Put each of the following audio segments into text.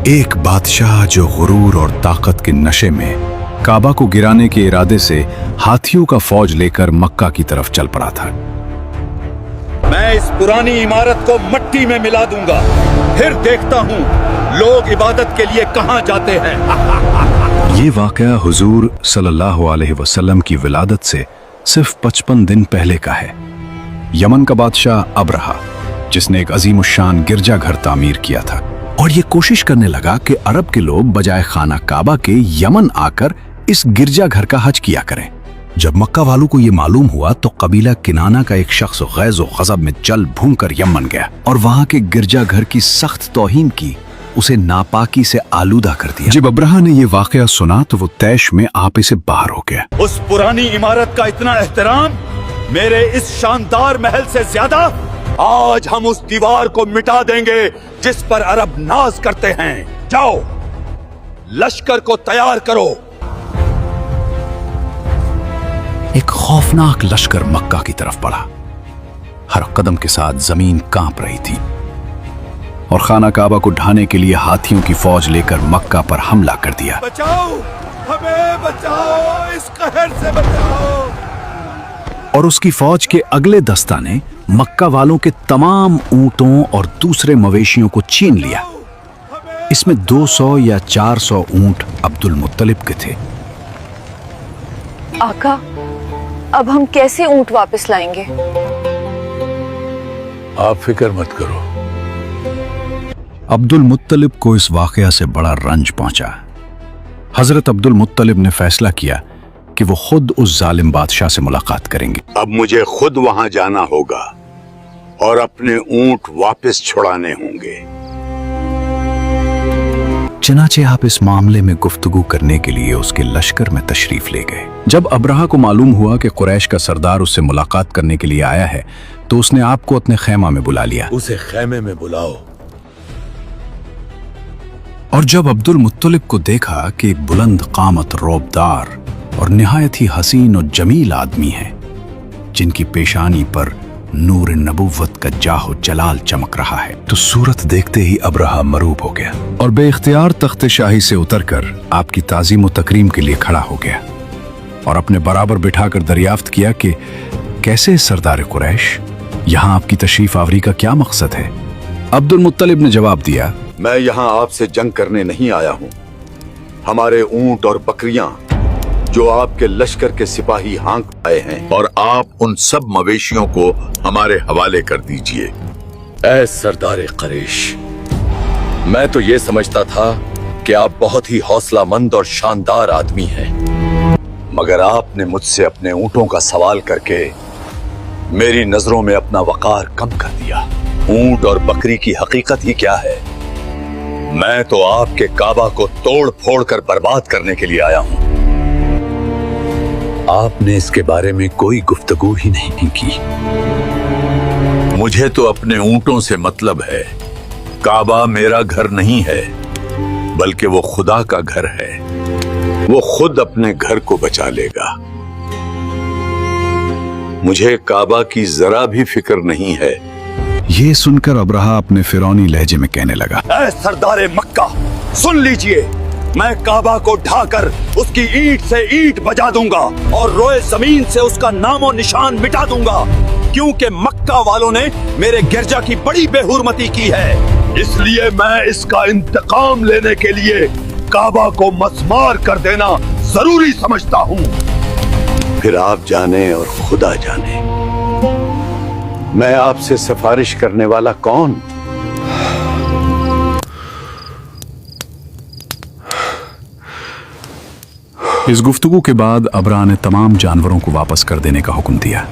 एक बादशाह जो गुरूर और ताकत के नशे में काबा को गिराने के इरादे से हाथियों का फौज लेकर मक्का की तरफ चल पड़ा था। मैं इस पुरानी इमारत को मिट्टी में मिला दूंगा, फिर देखता हूँ लोग इबादत के लिए कहाँ जाते हैं। ये वाकया हुजूर सल्लल्लाहु अलैहि वसल्लम की विलादत से सिर्फ 55 दिन पहले का है। यमन का बादशाह अबरहा, जिसने एक अजीमुशान गिरजाघर तामीर किया था और ये कोशिश करने लगा कि अरब के लोग बजाय खाना काबा के यमन आकर इस गिरजाघर का हज किया करें। जब मक्का वालों को ये मालूम हुआ तो कबीला किनाना का एक शख्स गैज़ व गज़ब में जल भून कर यमन गया और वहां के गिरजाघर की सख्त तौहीन की, उसे नापाकी से आलूदा कर दिया। जब अबरहा ने ये वाकया सुना तो वो तैश में आपे से बाहर हो गया। उस पुरानी इमारत का इतना एहतराम मेरे इस शानदार महल से ज्यादा, आज हम उस दीवार को मिटा देंगे जिस पर अरब नाज करते हैं। जाओ, लश्कर को तैयार करो। एक खौफनाक लश्कर मक्का की तरफ बढ़ा। हर कदम के साथ जमीन कांप रही थी और खाना काबा को ढाने के लिए हाथियों की फौज लेकर मक्का पर हमला कर दिया। बचाओ, हमें बचाओ, इस कहर से बचाओ। और उसकी फौज के अगले दस्ता ने मक्का वालों के तमाम ऊंटों और दूसरे मवेशियों को छीन लिया। इसमें 200 या 400 ऊंट अब्दुल मुत्तलिब के थे। आका, अब हम कैसे ऊंट वापस लाएंगे? आप फिक्र मत करो। अब्दुल मुत्तलिब को इस वाकया से बड़ा रंज पहुंचा। हजरत अब्दुल मुत्तलिब ने फैसला किया कि वो खुद उस जालिम बादशाह से मुलाकात करेंगे। अब मुझे खुद वहां जाना होगा और अपने ऊंट वापस छुड़ाने होंगे। चनाचे आप इस मामले में गुफ्तगू करने के लिए उसके लश्कर में तशरीफ ले गए। जब अबरहा को मालूम हुआ कि कुरैश का सरदार उससे मुलाकात करने के लिए आया है तो उसने आपको अपने खैमा में बुला लिया। उसे खैमे में बुलाओ। और जब अब्दुल मुत्तलिब को देखा कि एक बुलंद कामत, रौबदार और निहायत ही हसीन और जमील आदमी है, जिनकी पेशानी पर नूर नबुव्वत का जाहो जलाल चमक रहा है, तो सूरत देखते ही अबरहा मरूब हो गया और बेइख्तियार तख्ते शाही से उतरकर आपकी ताज़ीम व तकरीम के लिए खड़ा हो गया और अपने बराबर बिठाकर दरियाफ्त किया कि कैसे सरदार कुरैश, यहाँ आपकी तशरीफ आवरी का क्या मकसद है? अब्दुल मुत्तलिब ने जवाब दिया, मैं यहाँ आपसे जंग करने नहीं आया हूँ। हमारे ऊंट और बकरियां जो आपके लश्कर के सिपाही हाँक आए हैं, और आप उन सब मवेशियों को हमारे हवाले कर दीजिए। ऐ सरदार कुरैश, मैं तो ये समझता था कि आप बहुत ही हौसलामंद और शानदार आदमी हैं, मगर आपने मुझसे अपने ऊंटों का सवाल करके मेरी नजरों में अपना वकार कम कर दिया। ऊंट और बकरी की हकीकत ही क्या है? मैं तो आपके काबा को तोड़ फोड़ कर बर्बाद करने के लिए आया हूँ। आपने इसके बारे में कोई गुफ्तगू ही नहीं की। मुझे तो अपने ऊंटों से मतलब है। काबा मेरा घर नहीं है, बल्कि वो खुदा का घर है। वो खुद अपने घर को बचा लेगा। मुझे काबा की जरा भी फिक्र नहीं है। ये सुनकर अबरहा अपने फिरौनी लहजे में कहने लगा, ऐ सरदार मक्का, सुन लीजिए, मैं काबा को ढाकर उसकी ईंट से ईंट बजा दूंगा और रोए जमीन से उसका नामो निशान मिटा दूंगा, क्योंकि मक्का वालों ने मेरे गिरजा की बड़ी बेहुरमती की है। इसलिए मैं इसका इंतकाम लेने के लिए काबा को मस्मार कर देना जरूरी समझता हूँ। फिर आप जाने और खुदा जाने, मैं आपसे सिफारिश करने वाला कौन? इस गुफ्तगू के बाद अबरहा ने तमाम जानवरों को वापस कर देने का हुक्म दिया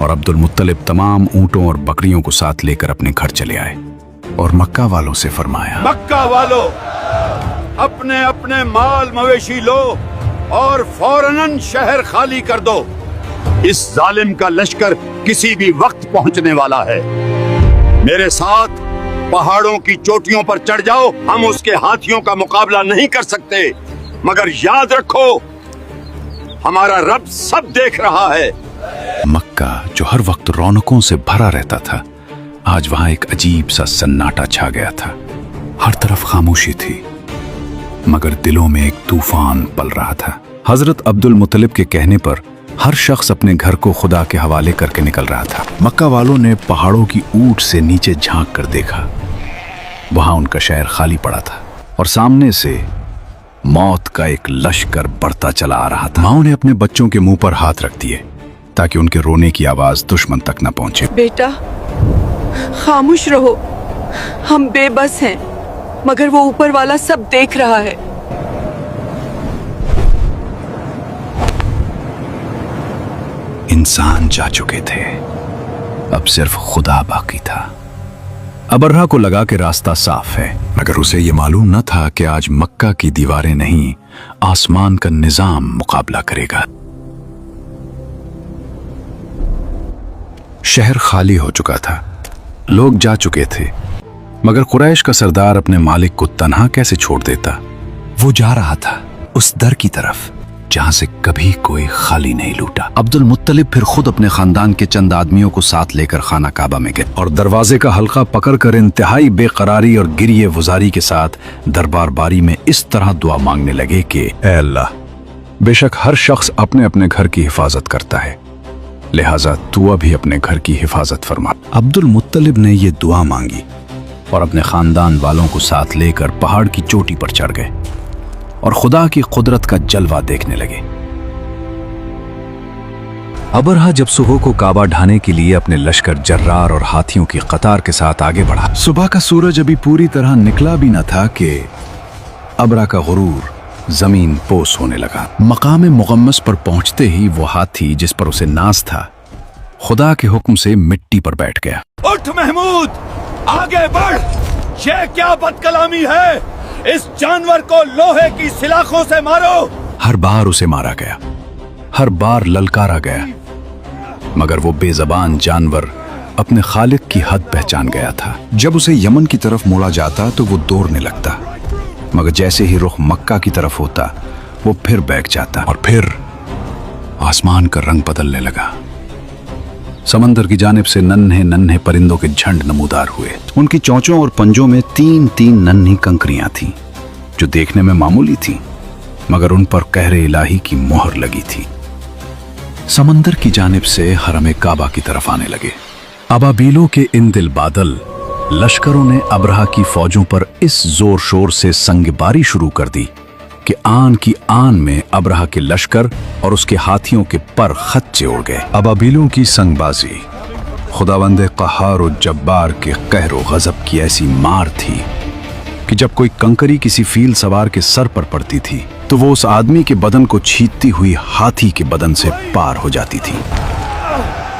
और अब्दुल मुत्तलिब तमाम ऊंटों और बकरियों को साथ लेकर अपने घर चले आए और मक्का वालों से फरमाया, मक्का वालों, अपने अपने माल मवेशी लो और फौरन शहर खाली कर दो। इस जालिम का लश्कर किसी भी वक्त पहुंचने वाला है। मेरे साथ पहाड़ों की चोटियों पर चढ़ जाओ। हम उसके हाथियों का मुकाबला नहीं कर सकते, मगर याद रखो, हमारा रब सब देख रहा है। मक्का, जो हर वक्त रौनकों से भरा रहता था, आज वहां एक अजीब सा सन्नाटा छा गया था। हर तरफ खामोशी थी, मगर दिलों में एक तूफान पल रहा था। हजरत अब्दुल मुत्तलिब के कहने पर हर शख्स अपने घर को खुदा के हवाले करके निकल रहा था। मक्का वालों ने पहाड़ों की ऊंट से नीचे झांक कर देखा। वहां उनका शहर खाली पड़ा था और सामने से मौत का एक लश्कर बढ़ता चला आ रहा था। माओ ने अपने बच्चों के मुंह पर हाथ रख दिए ताकि उनके रोने की आवाज दुश्मन तक न पहुंचे। बेटा, खामोश रहो, हम बेबस हैं, मगर वो ऊपर वाला सब देख रहा है। इंसान जा चुके थे, अब सिर्फ खुदा बाकी था। अबरहा को लगा कि रास्ता साफ है, मगर उसे यह मालूम न था कि आज मक्का की दीवारें नहीं, आसमान का निजाम मुकाबला करेगा। शहर खाली हो चुका था, लोग जा चुके थे, मगर कुरैश का सरदार अपने मालिक को तन्हा कैसे छोड़ देता। वो जा रहा था उस दर की तरफ जहां से कभी कोई खाली नहीं लूटा। अब्दुल मुत्तलिब फिर खुद अपने खानदान के चंद आदमियों को साथ लेकर खाना काबा में गए और दरवाजे का हल्का पकड़कर इंतहाई बेकरारी और गिरिए गुजारी के साथ दरबार बारी में इस तरह दुआ मांगने लगे कि ऐ अल्लाह, बेशक हर शख्स अपने अपने घर की हिफाजत करता है, लिहाजा तू अभी अपने घर की हिफाजत फरमा। अब्दुल मुत्तलिब ने ये दुआ मांगी और अपने खानदान वालों को साथ लेकर पहाड़ की चोटी पर चढ़ गए और खुदा की कुदरत का जलवा देखने लगे। अबरहा जब सुबह को काबा ढाने के लिए अपने लश्कर जर्रार और हाथियों की कतार के साथ आगे बढ़ा। सुबह का सूरज अभी पूरी तरह निकला भी न था कि अबरहा का गुरूर जमीन पोस होने लगा। मकाम मुगम्मस पर पहुंचते ही वो हाथी जिस पर उसे नाज था, खुदा के हुक्म से मिट्टी पर बैठ गया। उठ महमूद, आगे बढ़। ये क्या बदकलामी है? इस जानवर को लोहे की सिलाखों से मारो। हर बार उसे मारा गया, हर बार ललकारा गया, मगर वो बेजबान जानवर अपने खालिक की हद पहचान गया था। जब उसे यमन की तरफ मोड़ा जाता तो वो दौड़ने लगता, मगर जैसे ही रुख मक्का की तरफ होता वो फिर बैठ जाता और फिर आसमान का रंग बदलने लगा। समंदर की जानिब से नन्हे नन्हे परिंदों के झंड नमूदार हुए। उनकी चोंचों और पंजों में तीन तीन नन्ही कंकरियां थीं, जो देखने में मामूली थीं, मगर उन पर कहरे इलाही की मोहर लगी थी। समंदर की जानिब से हरम काबा की तरफ आने लगे। अबाबीलों के इन दिल बादल लश्करों ने अबरहा की फौजों पर इस जोर शोर से संगबारी शुरू कर दी कि आन की आन में अबरहा के लश्कर और उसके हाथियों के पर खच्चे उड़ गए। अबाबीलों की संगबाजी खुदावंद क़हार और जब्बार के कहर और गजब की ऐसी मार थी कि जब कोई कंकरी किसी फील सवार के सर पर पड़ती थी तो वो उस आदमी के बदन को छींटती हुई हाथी के बदन से पार हो जाती थी।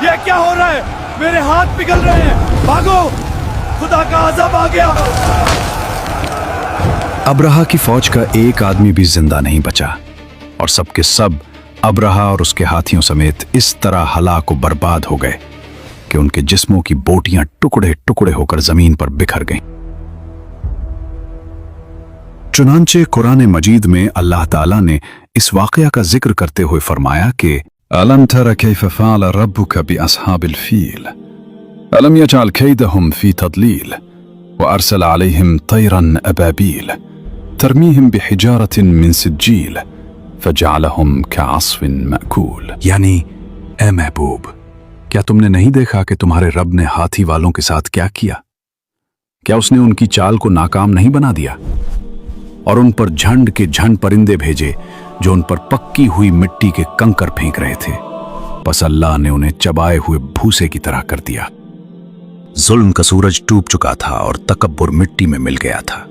ये क्या हो रहा है? मेरे हाथ पिघल रहे हैं, भागो, खुदा का अज़ब आ गया। अबरहा की फौज का एक आदमी भी जिंदा नहीं बचा और सबके सब अबरहा और उसके हाथियों समेत इस तरह हलाक और बर्बाद हो गए कि उनके जिस्मों की बोटियां टुकड़े टुकड़े होकर जमीन पर बिखर गईं। चुनांचे कुरान मजीद में अल्लाह ताला ने इस वाकया का जिक्र करते हुए फरमाया कि अलम तरा कैफ फ़अल रब्बुका बिअस्हाबिल फ़ील अलम यजअल कैदहुम फ़ी तदलील व अरसल अलैहिम तैरन अबाबील तरमीहिम बिहिजारतिन मिन सिज्जील फजअलहुम कअस्फिन मअकूल। यानी, ए महबूब, क्या तुमने नहीं देखा कि तुम्हारे रब ने हाथी वालों के साथ क्या किया? क्या उसने उनकी चाल को नाकाम नहीं बना दिया और उन पर झंड के झंड परिंदे भेजे जो उन पर पक्की हुई मिट्टी के कंकर फेंक रहे थे? बस अल्लाह ने उन्हें चबाए हुए भूसे की तरह कर दिया। जुल्म का सूरज डूब चुका था और तकब्बुर मिट्टी में मिल गया था।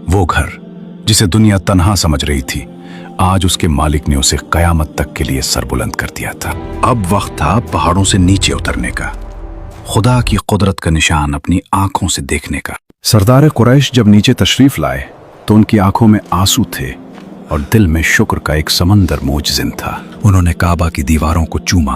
वो घर जिसे दुनिया तन्हा समझ रही थी, आज उसके मालिक ने उसे कयामत तक के लिए सरबुलंद कर दिया था। अब वक्त था पहाड़ों से नीचे उतरने का, खुदा की कुदरत का निशान अपनी आंखों से देखने का। सरदार कुरैश जब नीचे तशरीफ लाए तो उनकी आंखों में आंसू थे और दिल में शुक्र का एक समंदर मोजजिन था। उन्होंने काबा की दीवारों को चूमा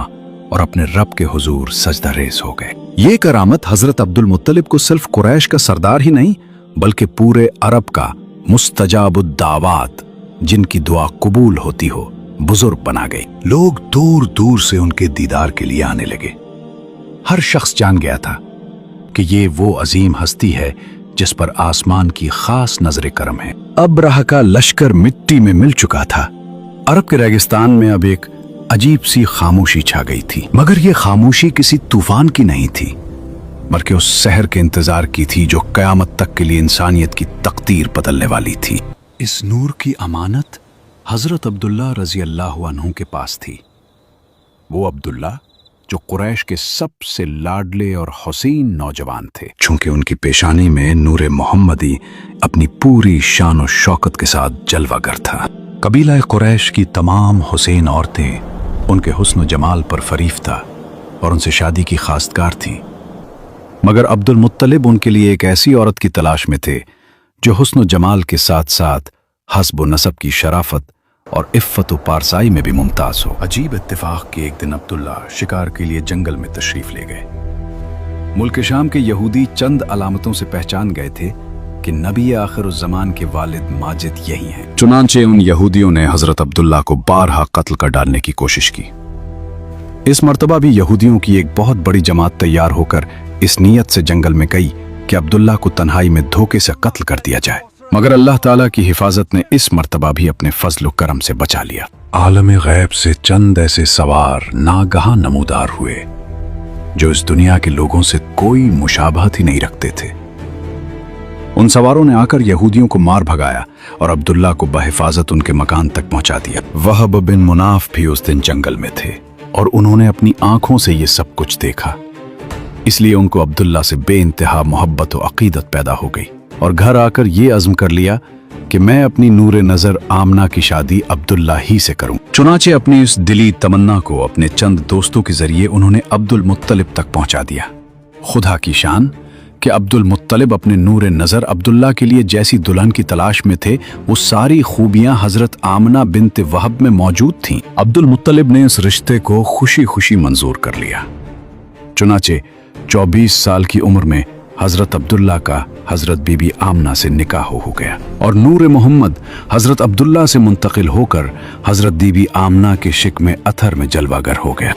और अपने रब के हुजूर सजदा रेज़ हो गए। ये करामत हजरत अब्दुल मुत्तलिब को सिर्फ कुरैश का सरदार ही नहीं बल्कि पूरे अरब का मुस्तजाबुद्दावात, जिनकी दुआ कबूल होती हो, बुजुर्ग बना गई। लोग दूर दूर से उनके दीदार के लिए आने लगे। हर शख्स जान गया था कि ये वो अजीम हस्ती है जिस पर आसमान की खास नजर करम है। अब्राह का लश्कर मिट्टी में मिल चुका था। अरब के रेगिस्तान में अब एक अजीब सी खामोशी छा गई थी, मगर यह खामोशी किसी तूफान की नहीं थी, बल्कि उस सहर के इंतजार की थी जो कयामत तक के लिए इंसानियत की तकदीर बदलने वाली थी। इस नूर की अमानत हजरत अब्दुल्ला रजी अल्लाह अन्हु के पास थी। वो अब्दुल्ला जो कुरैश के सबसे लाडले और हसीन नौजवान थे, चूंकि उनकी पेशानी में नूरे मोहम्मदी अपनी पूरी शान और शौकत के साथ जलवागर था। कबीला कुरैश की तमाम हुसैन औरतें उनके हुस्न जमाल पर फरीफ्ता और उनसे शादी की खास्तगार थीं, मगर अब्दुल मुत्तलिब उनके लिए एक ऐसी औरत की तलाश में थे जो हुस्न जमाल के साथ साथ हस्ब व नसब की शराफत और इफ़्फ़त व पारसाई में भी मुमताज हो। अजीब इत्तेफाक के एक दिन अब्दुल्ला शिकार के लिए जंगल में तशरीफ ले गए। मुल्क शाम के यहूदी चंद अलामतों से पहचान गए थे कि नबी आखिरुज़्ज़मान के वालिद माजिद यही हैं। चुनांचे उन यहूदियों ने हजरत अब्दुल्ला को बारहा कत्ल कर डालने की कोशिश की। इस मर्तबा भी यहूदियों की एक बहुत बड़ी जमात तैयार होकर इस नीयत से जंगल में गई कि अब्दुल्ला को तन्हाई में धोखे से कत्ल कर दिया जाए, मगर अल्लाह ताला की हिफाजत ने इस मर्तबा भी अपने फजल करम से बचा लिया। आलम गैब से चंद ऐसे सवार नागहां नमूदार हुए जो इस दुनिया के लोगों से कोई मुशाबहत ही नहीं रखते थे। उन सवारों ने आकर यहूदियों को मार भगाया और अब्दुल्ला को बहिफाजत उनके मकान तक पहुंचा दिया। वहब बिन मुनाफ भी उस दिन जंगल में थे और उन्होंने अपनी आंखों से ये सब कुछ देखा, इसलिए उनको अब्दुल्ला से बेइंतहा मोहब्बत और अकीदत पैदा हो गई और घर आकर ये अज़्म कर लिया कि मैं अपनी नूरे नजर आमना की शादी अब्दुल्ला ही से करूं। चुनाचे अपनी इस दिली तमन्ना को अपने चंद दोस्तों के जरिए उन्होंने अब्दुल मुत्तलिब तक पहुंचा दिया। खुदा की शान कि अब्दुल मुत्तलिब अपने नूरे नजर अब्दुल्ला के लिए जैसी दुल्हन की तलाश में थे, वो सारी खूबियां हजरत आमना बिन्त वहब में मौजूद थीं। अब्दुल मुत्तलिब ने इस रिश्ते को खुशी खुशी मंजूर कर लिया। चुनाचे 24 साल की उम्र में हजरत अब्दुल्ला का हजरत बीबी आमना से निकाह हो गया और नूर मोहम्मद हजरत अब्दुल्ला से मुंतकिल होकर हजरत बीबी आमना के शिक में अथर में जलवागर हो गया।